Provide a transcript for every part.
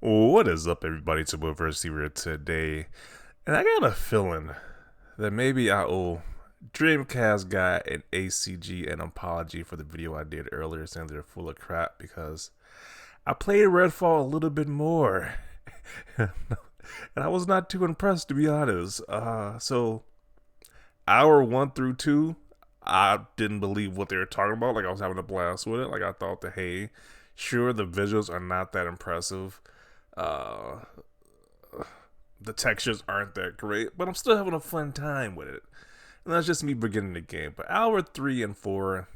What is up, everybody? It's your boy here today, and I got a feeling that maybe I owe Dreamcastguy and ACG an apology for the video I did earlier saying they're full of crap because I played Redfall a little bit more, and I was not too impressed to be honest. So hour 1 through 2, I didn't believe what they were talking about. Like I was having a blast with it. Like I thought that hey, sure the visuals are not that impressive. Uh, the textures aren't that great, but I'm still having a fun time with it. And that's just me beginning the game. But hour 3 and 4,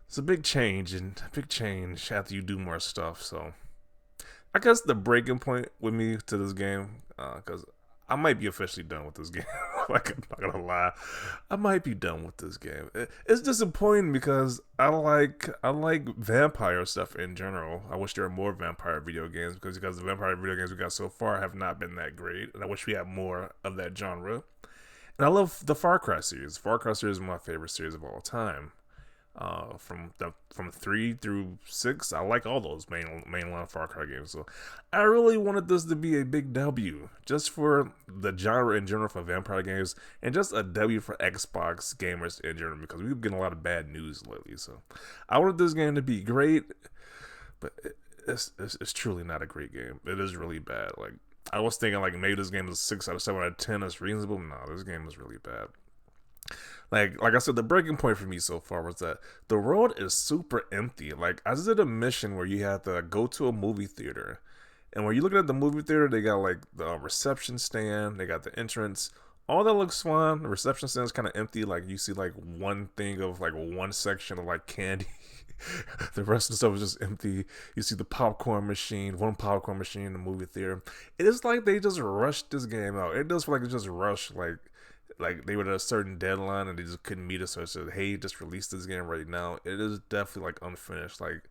it's a big change after you do more stuff. So I guess the breaking point with me to this game, because I might be officially done with this game. Like I'm not gonna lie, I might be done with this game. It's disappointing because I like vampire stuff in general. I wish there were more vampire video games because the vampire video games we got so far have not been that great, and I wish we had more of that genre. And I love the Far Cry series. Far Cry series is my favorite series of all time. From 3 through 6, I like all those mainline Far Cry games. So I really wanted this to be a big W, just for the genre in general for vampire games, and just a W for Xbox gamers in general because we've been getting a lot of bad news lately. So I wanted this game to be great, but it's truly not a great game. It is really bad. Like I was thinking, like maybe this game is 6 out of 7 out of 10 is reasonable. No, this game is really bad. Like I said, the breaking point for me so far was that the world is super empty. Like I just did a mission where you have to go to a movie theater, and when you're looking at the movie theater, they got like the reception stand, they got the entrance. All that looks fine. The reception stand is kind of empty. Like you see like one thing of like one section of like candy. The rest of the stuff is just empty. You see the popcorn machine, one popcorn machine in the movie theater. It is like they just rushed this game out. It does feel like it just rushed like they were at a certain deadline and they just couldn't meet us, so I said, hey, just release this game right now. It is definitely like unfinished. Like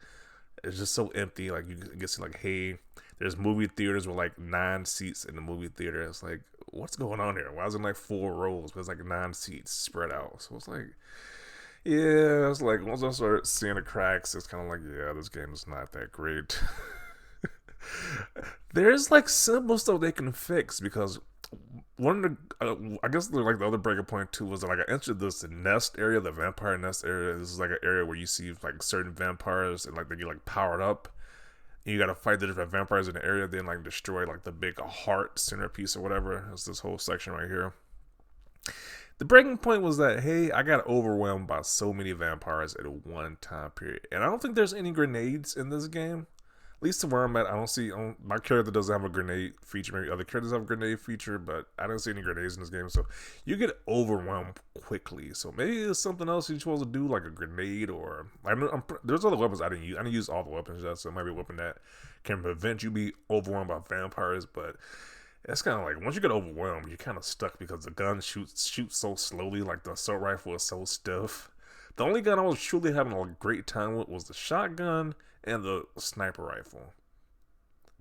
it's just so empty. Like you get to like, hey, there's movie theaters with like 9 seats in the movie theater. It's like, what's going on here? Why is it like 4 rows but it's like 9 seats spread out? So it's like, yeah, it's like once I start seeing the cracks, it's kind of like, yeah, this game is not that great. There's like simple stuff they can fix because one of the I guess like the other breaking point too was that, like I entered this nest area, the vampire nest area. This is like an area where you see like certain vampires and like they get like powered up. And you gotta fight the different vampires in the area, then like destroy like the big heart centerpiece or whatever. It's this whole section right here. The breaking point was that hey, I got overwhelmed by so many vampires at one time period, and I don't think there's any grenades in this game. At least to where I'm at, my character doesn't have a grenade feature. Maybe other characters have a grenade feature, but I don't see any grenades in this game. So you get overwhelmed quickly. So maybe there's something else you're supposed to do, like a grenade, or there's other weapons I didn't use. I didn't use all the weapons yet, so it might be a weapon that can prevent you being overwhelmed by vampires. But it's kind of like once you get overwhelmed, you're kind of stuck because the gun shoots so slowly. Like the assault rifle is so stiff. The only gun I was truly having a great time with was the shotgun and the sniper rifle.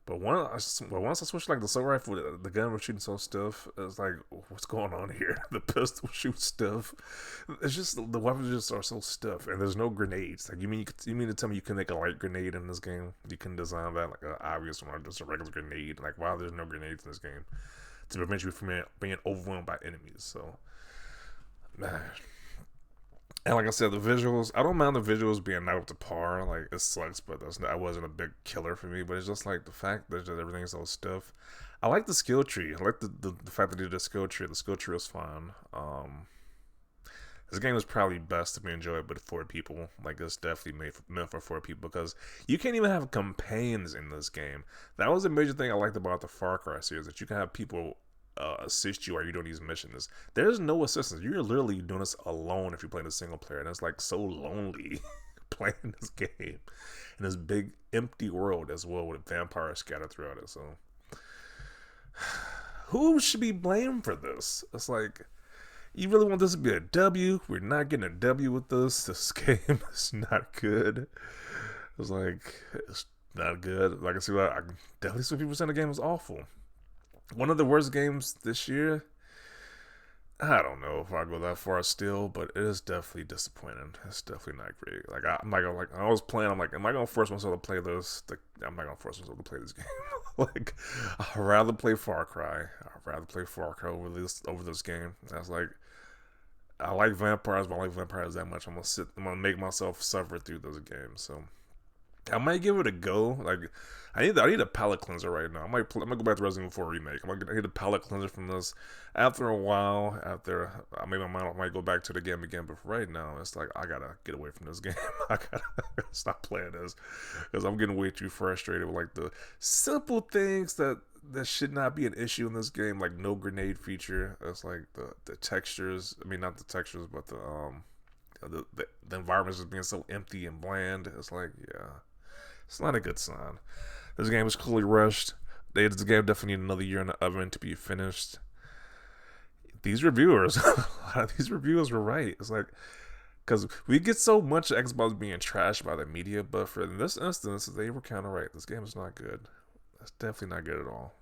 But once I switched like the assault rifle, the gun was shooting so stiff. It's like, what's going on here? The pistol shoots stiff. It's just the weapons just are so stiff, and there's no grenades. Like you mean to tell me you can make a light grenade in this game? You can design that like an obvious one, or just a regular grenade. Like wow, there's no grenades in this game to prevent you from being overwhelmed by enemies. So, man. And like I said, the visuals, I don't mind the visuals being not up to par. Like, it sucks, but that wasn't a big killer for me. But it's just like the fact that just everything's so stiff. I like the skill tree. I like the fact that they did the skill tree. The skill tree was fun. This game is probably best to be enjoyed with 4 people. Like, it's definitely meant for 4 people because you can't even have companions in this game. That was a major thing I liked about the Far Cry series, that you can have people assist you while you're doing these missions. There's no assistance. You're literally doing this alone if you're playing a single player, and it's like so lonely playing this game in this big empty world as well with vampires scattered throughout it. So who should be blamed for this? It's like, you really want this to be a W? We're not getting a W with this. This game is not good. It's like, it's not good. Like I definitely see people saying the game was awful. One of the worst games this year. I don't know if I go that far still, but it is definitely disappointing. It's definitely not great. Like I'm not gonna like I was playing. I'm like, am I gonna force myself to play this? I'm not gonna force myself to play this game. Like I'd rather play Far Cry. I'd rather play Far Cry over this game. That's like I like vampires, but I like vampires that much. I'm gonna make myself suffer through this game. So I might give it a go. Like I need a palate cleanser right now. I'm gonna go back to Resident Evil 4 remake. I need a palate cleanser from this. After a while, after I maybe I might go back to the game again. But for right now, it's like I gotta get away from this game. I gotta stop playing this because I'm getting way too frustrated with like the simple things that should not be an issue in this game. Like no grenade feature. It's like the textures. I mean, not the textures, but the environment is being so empty and bland. It's like, yeah, it's not a good sign. This game was clearly rushed. This game definitely need another year in the oven to be finished. These reviewers, a lot of these reviewers were right. It's like, because we get so much Xbox being trashed by the media, but for in this instance, they were kind of right. This game is not good. It's definitely not good at all.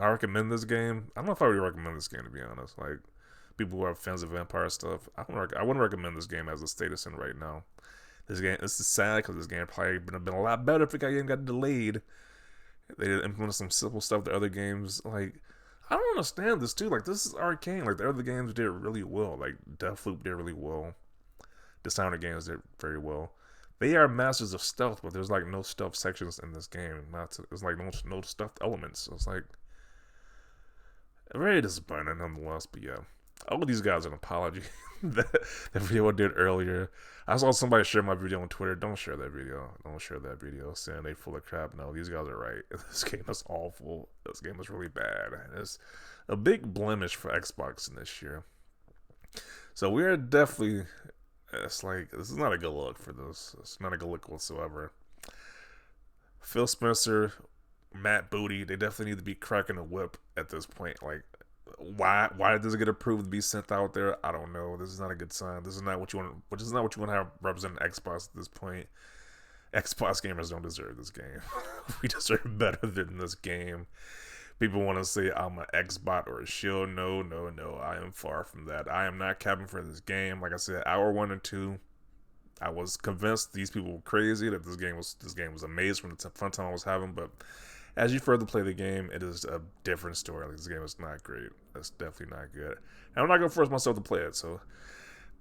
I recommend this game. I don't know if I would recommend this game, to be honest. Like, people who are fans of vampire stuff, I wouldn't recommend this game as a status in right now. This is sad because this game probably been a lot better if the game got delayed. They did implement some simple stuff that other games, like, I don't understand this too. Like, this is arcane. Like, the other games did really well. Like, Deathloop did really well. Dishonored games did very well. They are masters of stealth, but there's like no stealth sections in this game. It's like no stealth elements. So it's like very disappointing nonetheless. But yeah, I owe these guys an apology. that video I did earlier. I saw somebody share my video on Twitter. Don't share that video. Don't share that video saying they full of crap. No, these guys are right. This game is awful. This game is really bad. It's a big blemish for Xbox in this year. So we are definitely. It's like this is not a good look for this. It's not a good look whatsoever. Phil Spencer, Matt Booty, they definitely need to be cracking a whip at this point. Like, why does it get approved to be sent out there? I don't know. This is not a good sign. This is not what you want. This is not what you want to have represent Xbox at this point. Xbox gamers don't deserve this game. We deserve better than this game. People want to say I'm an Xbot or a shield. No, no, no. I am far from that. I am not capping for this game. Like I said, hour 1 and 2, I was convinced these people were crazy, that this game was amazing from the fun time I was having. But as you further play the game, it is a different story. Like, this game is not great. It's definitely not good. And I'm not gonna force myself to play it. So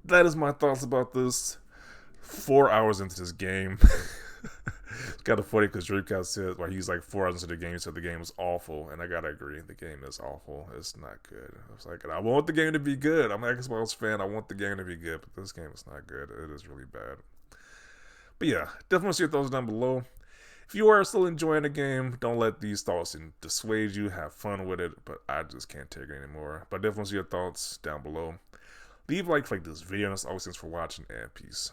that is my thoughts about this. 4 hours into this game. It's kind of funny because Dreamcast said, well, he's like 4 hours into the game, he said the game was awful, and I gotta agree, the game is awful. It's not good. I was like, I want the game to be good. I'm an Xbox fan. I want the game to be good, but this game is not good. It is really bad. But yeah, definitely see your thoughts down below. If you are still enjoying the game, don't let these thoughts dissuade you. Have fun with it, but I just can't take it anymore. But definitely see your thoughts down below. Leave a like this video, and as always, thanks for watching, and peace.